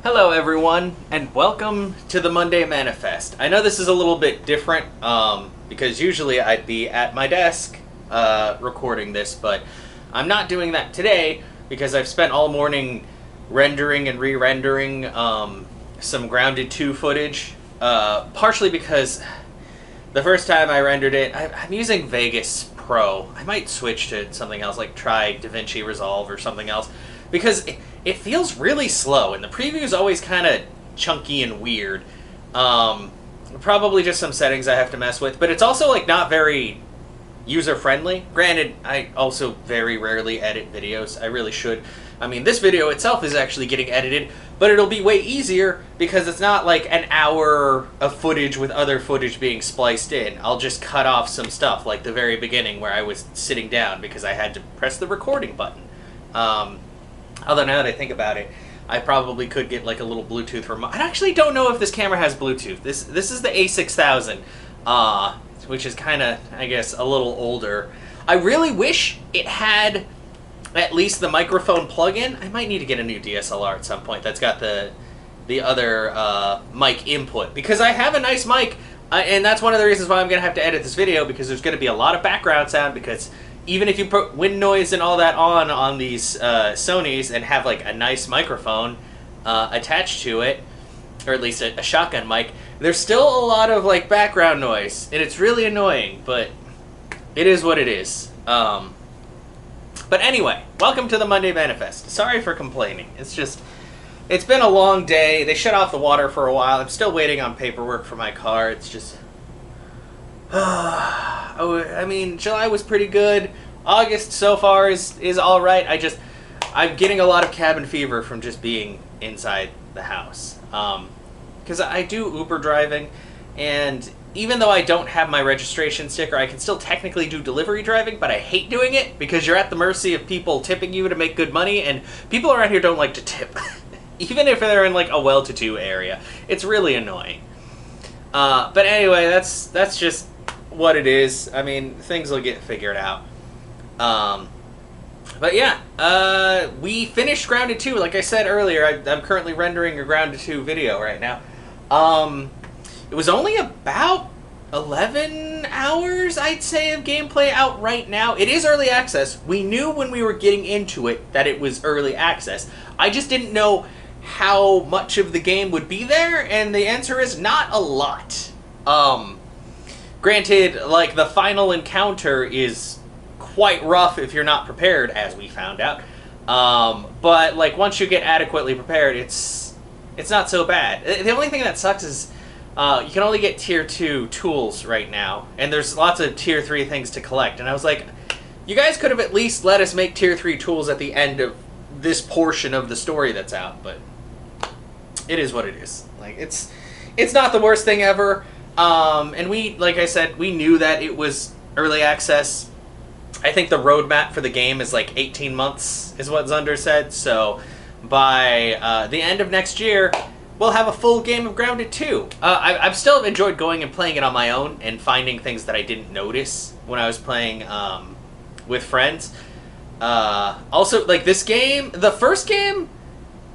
Hello everyone, and welcome to the Monday Manifest. I know this is a little bit different, because usually I'd be at my desk recording this, but I'm not doing that today because I've spent all morning rendering and re-rendering some Grounded 2 footage, partially because the first time I rendered it, I'm using Vegas Pro. I might switch to something else, like try DaVinci Resolve or something else, because it feels really slow, and the preview is always kind of chunky and weird. Probably just some settings I have to mess with, but it's also like not very user-friendly. Granted, I also very rarely edit videos. I really should. I mean, this video itself is actually getting edited, but it'll be way easier because it's not like an hour of footage with other footage being spliced in. I'll just cut off some stuff, like the very beginning where I was sitting down because I had to press the recording button. Although now that I think about it, I probably could get like a little Bluetooth remote. I actually don't know if this camera has Bluetooth. This is the A6000, which is kind of, I guess, a little older. I really wish it had at least the microphone plug-in. I might need to get a new DSLR at some point that's got the other mic input, because I have a nice mic, and that's one of the reasons why I'm going to have to edit this video, because there's going to be a lot of background sound, because even if you put wind noise and all that on these Sonys and have like a nice microphone attached to it, or at least a shotgun mic, there's still a lot of like background noise, and it's really annoying, but it is what it is. But anyway, welcome to the Monday Manifest. Sorry for complaining. It's been a long day. They shut off the water for a while. I'm still waiting on paperwork for my car. It's just... I mean, July was pretty good. August so far is all right. I'm getting a lot of cabin fever from just being inside the house. Because I do Uber driving, and even though I don't have my registration sticker, I can still technically do delivery driving, but I hate doing it because you're at the mercy of people tipping you to make good money, and people around here don't like to tip. Even if they're in like a well-to-do area. It's really annoying. But anyway, that's just what it is. I mean, things will get figured out. But yeah, we finished Grounded 2. Like I said earlier, I'm currently rendering a Grounded 2 video right now. It was only about 11 hours, I'd say, of gameplay out right now. It is early access. We knew when we were getting into it that it was early access. I just didn't know how much of the game would be there, and the answer is not a lot. Granted, like, the final encounter is quite rough if you're not prepared, as we found out. But, like, once you get adequately prepared, it's not so bad. The only thing that sucks is you can only get Tier 2 tools right now, and there's lots of Tier 3 things to collect. And I was like, you guys could have at least let us make Tier 3 tools at the end of this portion of the story that's out, but it is what it is. Like, it's not the worst thing ever. And we, like I said, we knew that it was early access. I think the roadmap for the game is like 18 months, is what Zunder said. So by the end of next year, we'll have a full game of Grounded 2. I've still enjoyed going and playing it on my own and finding things that I didn't notice when I was playing with friends. Also, like, this game, the first game,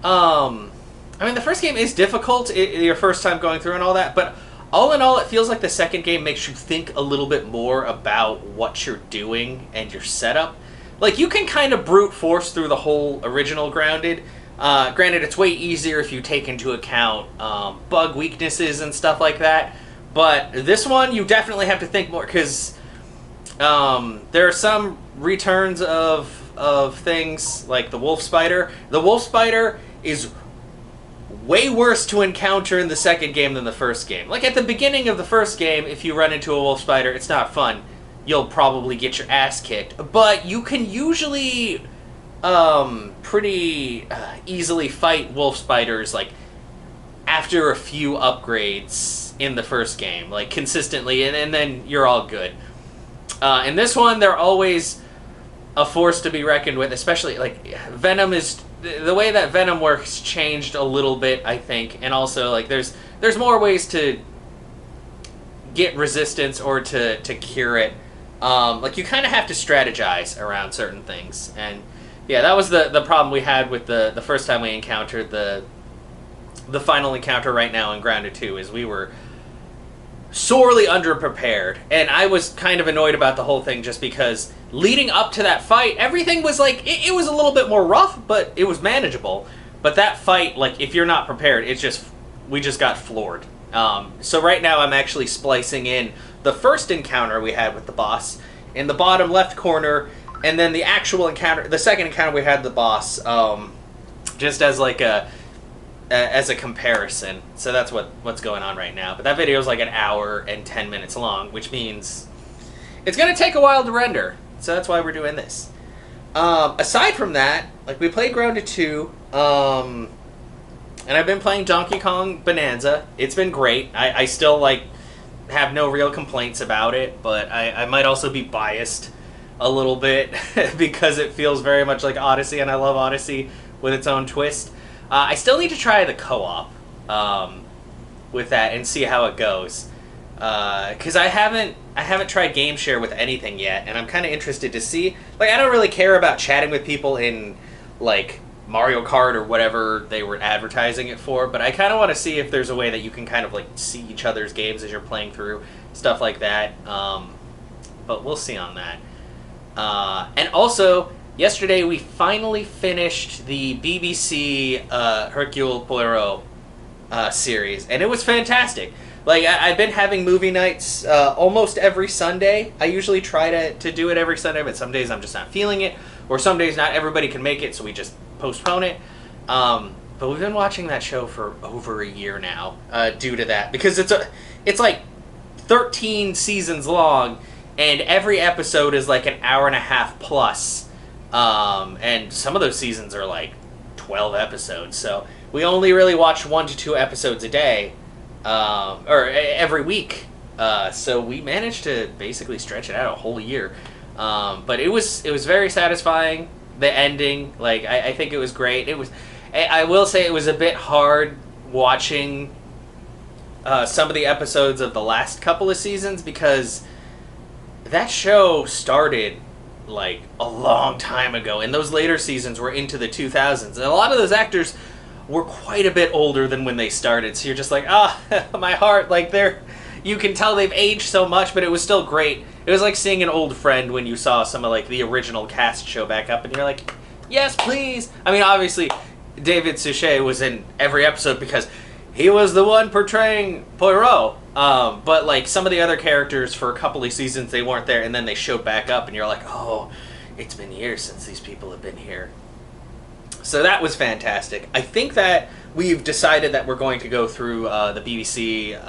I mean, the first game is difficult, your first time going through and all that, but all in all, it feels like the second game makes you think a little bit more about what you're doing and your setup. Like, you can kind of brute force through the whole original Grounded. Granted, it's way easier if you take into account bug weaknesses and stuff like that, but this one, you definitely have to think more, because there are some returns of things, like the wolf spider. The wolf spider is way worse to encounter in the second game than the first game. Like, at the beginning of the first game, if you run into a wolf spider, it's not fun. You'll probably get your ass kicked. But you can usually pretty easily fight wolf spiders, like, after a few upgrades in the first game, like, consistently, and then you're all good. In this one, they're always a force to be reckoned with, especially, like, Venom is... The way that Venom works changed a little bit, I think, and also, like, there's more ways to get resistance or to cure it. Like, you kind of have to strategize around certain things, and Yeah, that was the problem we had with the first time we encountered the final encounter right now in Grounded 2, is we were sorely underprepared, and I was kind of annoyed about the whole thing just because leading up to that fight, everything was like, it was a little bit more rough, but it was manageable. But that fight, like, if you're not prepared, we just got floored. So right now I'm actually splicing in the first encounter we had with the boss in the bottom left corner, and then the actual encounter, the second encounter we had with the boss, just as like as a comparison. So that's what's going on right now. But that video is like an hour and 10 minutes long, which means it's going to take a while to render. So that's why we're doing this. Aside from that, like, we played Grounded 2, and I've been playing Donkey Kong Bonanza. It's been great. I still, like, have no real complaints about it, but I might also be biased a little bit because it feels very much like Odyssey, and I love Odyssey with its own twist. I still need to try the co-op with that and see how it goes, because I haven't tried Game Share with anything yet, and I'm kind of interested to see. Like, I don't really care about chatting with people in, like, Mario Kart or whatever they were advertising it for, but I kind of want to see if there's a way that you can kind of, like, see each other's games as you're playing through, stuff like that. But we'll see on that. And also, yesterday we finally finished the BBC Hercule Poirot series, and it was fantastic. Like, I've been having movie nights almost every Sunday. I usually try to do it every Sunday, but some days I'm just not feeling it, or some days not everybody can make it, so we just postpone it. But we've been watching that show for over a year now, due to that, because it's like 13 seasons long, and every episode is like an hour and a half plus. And some of those seasons are like 12 episodes, so we only really watch 1 to 2 episodes a day, or every week. So we managed to basically stretch it out a whole year. But it was very satisfying. The ending, like, I think it was great. I will say it was a bit hard watching some of the episodes of the last couple of seasons, because that show started like a long time ago, and those later seasons were into the 2000s, and a lot of those actors were quite a bit older than when they started, so you're just like, my heart, like, you can tell they've aged so much, but it was still great. It was like seeing an old friend when you saw some of, like, the original cast show back up, and you're like, yes, please. I mean, obviously David Suchet was in every episode because he was the one portraying Poirot. But, like, some of the other characters for a couple of seasons, they weren't there, and then they showed back up, and you're like, oh, it's been years since these people have been here. So that was fantastic. I think that we've decided that we're going to go through the BBC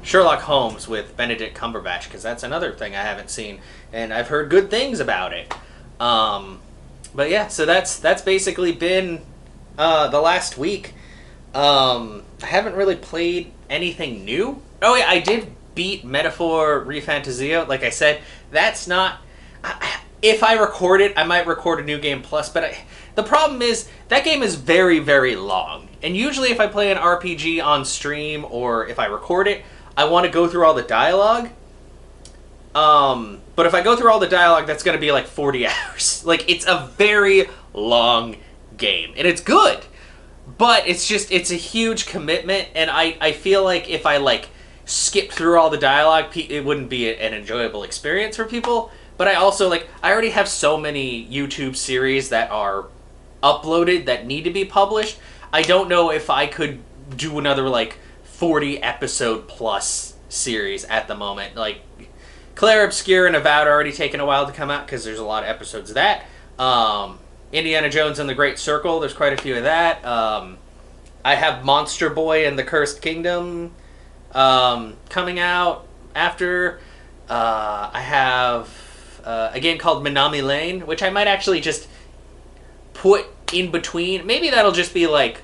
Sherlock Holmes with Benedict Cumberbatch, because that's another thing I haven't seen, and I've heard good things about it. But yeah, so that's basically been the last week. I haven't really played anything new. Oh yeah, I did beat Metaphor ReFantazio. Like I said, that's not... if I record it, I might record a New Game Plus, but the problem is, that game is very, very long. And usually if I play an RPG on stream, or if I record it, I want to go through all the dialogue. But if I go through all the dialogue, that's going to be like 40 hours. Like, it's a very long game. And it's good. But it's a huge commitment, and I feel like if I, like, skip through all the dialogue, it wouldn't be an enjoyable experience for people. But I also, like, I already have so many YouTube series that are uploaded that need to be published. I don't know if I could do another, like, 40 episode plus series at the moment. Like, Claire Obscure and Avowed are already taking a while to come out because there's a lot of episodes of that. Indiana Jones and the Great Circle, there's quite a few of that. I have Monster Boy and the Cursed Kingdom coming out after. I have a game called Minami Lane, which I might actually just put in between. Maybe that'll just be like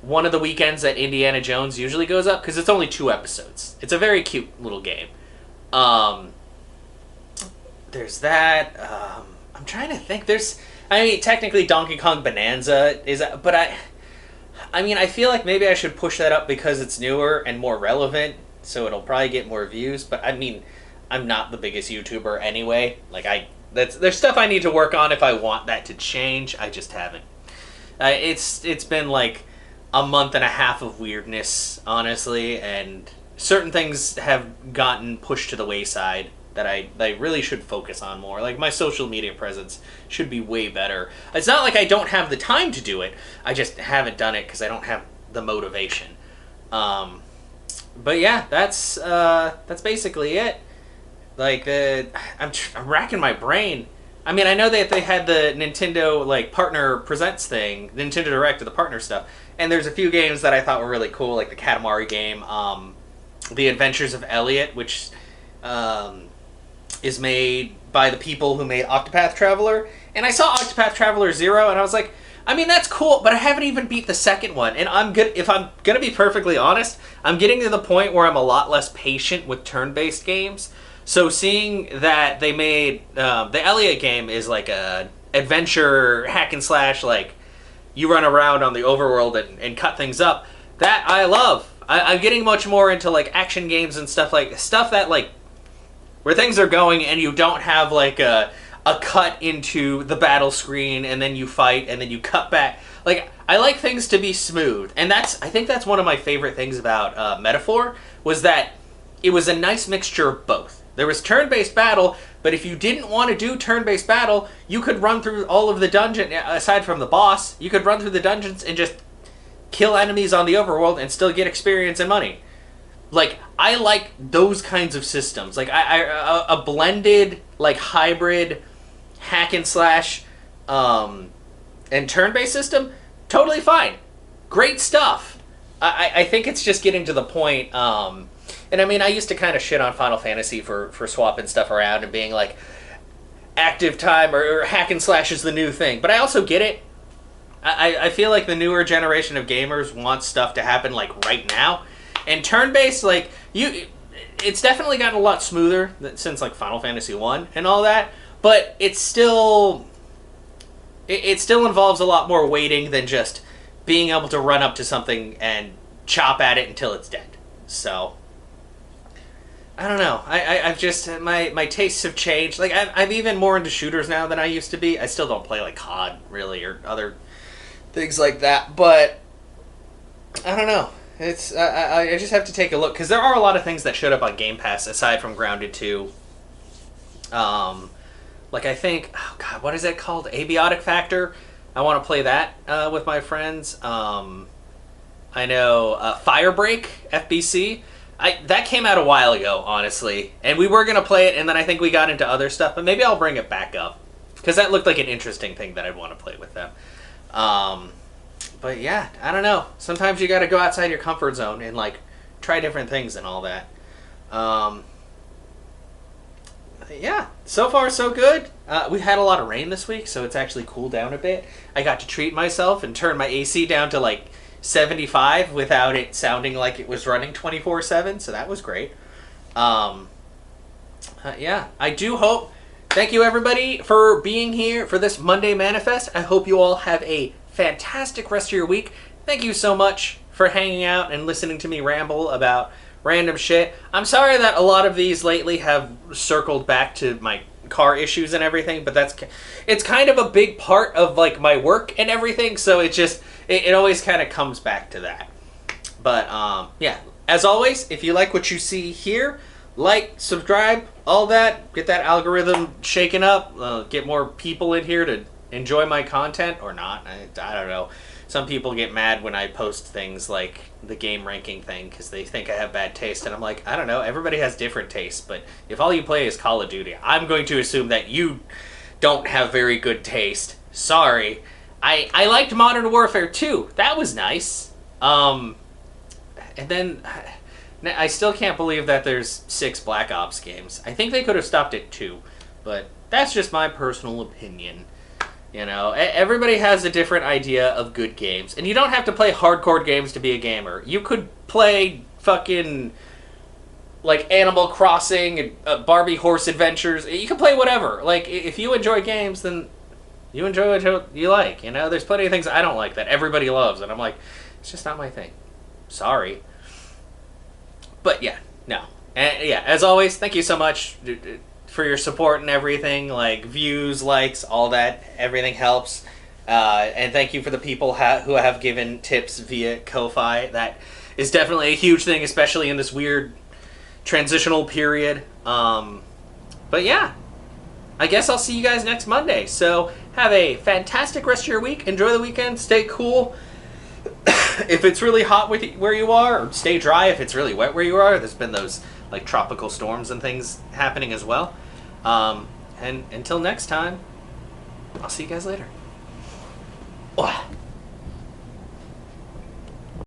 one of the weekends that Indiana Jones usually goes up, because it's only 2 episodes. It's a very cute little game. There's that. I'm trying to think. I mean, technically Donkey Kong Bonanza is, but I mean, I feel like maybe I should push that up because it's newer and more relevant, so it'll probably get more views. But I mean, I'm not the biggest YouTuber anyway. Like, I there's stuff I need to work on if I want that to change. I just haven't. It's been like a month and a half of weirdness, honestly, and certain things have gotten pushed to the wayside that I really should focus on more. Like, my social media presence should be way better. It's not like I don't have the time to do it. I just haven't done it because I don't have the motivation. But yeah, that's basically it. Like, I'm racking my brain. I mean, I know that they had the Nintendo, like, Partner Presents thing, Nintendo Direct, the partner stuff, and there's a few games that I thought were really cool, like the Katamari game, The Adventures of Elliot, which is made by the people who made Octopath Traveler, and I saw Octopath Traveler 0, and I was like, I mean, that's cool, but I haven't even beat the second one, and if I'm gonna be perfectly honest, I'm getting to the point where I'm a lot less patient with turn-based games. So seeing that they made the Elliot game is like a adventure hack and slash, like you run around on the overworld and cut things up, that I love. I'm getting much more into like action games and stuff that like where things are going and you don't have like a cut into the battle screen and then you fight and then you cut back. Like, I like things to be smooth, and I think that's one of my favorite things about Metaphor, was that it was a nice mixture of both. There was turn-based battle, but if you didn't want to do turn-based battle, you could run through all of the dungeon, aside from the boss, you could run through the dungeons and just kill enemies on the overworld and still get experience and money. Like, I like those kinds of systems. Like, a blended, like, hybrid hack and slash and turn-based system, totally fine. Great stuff. I think it's just getting to the point, and I mean, I used to kind of shit on Final Fantasy for swapping stuff around and being like, active time or hack and slash is the new thing. But I also get it. I feel like the newer generation of gamers wants stuff to happen like right now. And turn-based, like, it's definitely gotten a lot smoother since like Final Fantasy 1 and all that. But it still involves a lot more waiting than just being able to run up to something and chop at it until it's dead. So, I don't know. I've just, my tastes have changed. Like, I'm even more into shooters now than I used to be. I still don't play like COD, really, or other things like that. But, I don't know. It's, I just have to take a look. Because there are a lot of things that showed up on Game Pass, aside from Grounded 2. Like, I think, oh god, what is that called? Abiotic Factor. I want to play that with my friends. I know Firebreak, FBC. That came out a while ago, honestly. And we were going to play it, and then I think we got into other stuff. But maybe I'll bring it back up. Because that looked like an interesting thing that I'd want to play with them. But yeah, I don't know. Sometimes you got to go outside your comfort zone and, like, try different things and all that. Yeah, so far so good. We had a lot of rain this week, so it's actually cooled down a bit. I got to treat myself and turn my AC down to like 75 without it sounding like it was running 24/7, so that was great. Yeah, I do hope. Thank you everybody for being here for this Monday Manifest. I hope you all have a fantastic rest of your week. Thank you so much for hanging out and listening to me ramble about random shit. I'm sorry that a lot of these lately have circled back to my car issues and everything, but it's kind of a big part of like my work and everything, so it always kind of comes back to that. But yeah, as always, if you like what you see here, like, subscribe, all that, get that algorithm shaken up, get more people in here to enjoy my content, or not, I don't know. Some people get mad when I post things like the game ranking thing because they think I have bad taste, and I'm like, I don't know, everybody has different tastes, but if all you play is Call of Duty, I'm going to assume that you don't have very good taste. Sorry. I liked Modern Warfare 2. That was nice. And then I still can't believe that there's 6 Black Ops games. I think they could have stopped at 2, but that's just my personal opinion. You know, everybody has a different idea of good games. And you don't have to play hardcore games to be a gamer. You could play fucking, like, Animal Crossing and Barbie Horse Adventures. You can play whatever. Like, if you enjoy games, then you enjoy what you like. You know, there's plenty of things I don't like that everybody loves. And I'm like, it's just not my thing. Sorry. But yeah, no. And yeah, as always, thank you so much for your support and everything, like views, likes, all that. Everything helps. And thank you for the people who have given tips via Ko-Fi. That is definitely a huge thing, especially in this weird transitional period. But yeah, I guess I'll see you guys next Monday. So have a fantastic rest of your week. Enjoy the weekend. Stay cool. If it's really hot where you are, or stay dry if it's really wet where you are. There's been those like tropical storms and things happening as well. And until next time, I'll see you guys later. Oh.